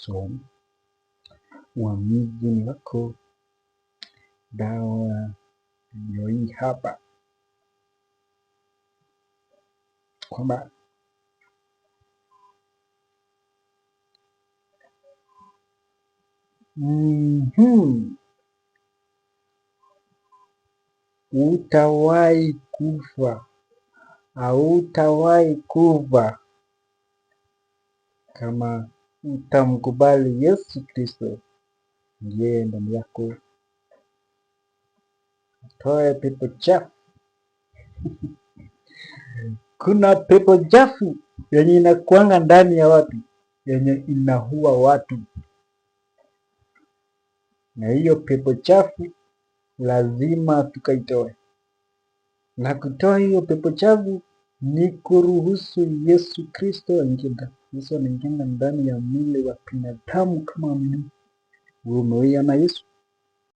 So uamuzi wako, dawa ndio hii hapa, kwamba utawahi kufa, hautawahi kufa kama utamkubali Yesu Kristo ndiye ndani yako, toe pepo chafu. Kuna pepo chafu yenye inakuanga ndani ya watu, yenye inaua watu, na hiyo pepo chafu lazima tukaitoe. Na kutoa hiyo pepo chafu ni kuruhusu Yesu Kristo aingie. Yesu anaingia ndani ya mwili wa binadamu kama mimi. Umeuia na Yesu.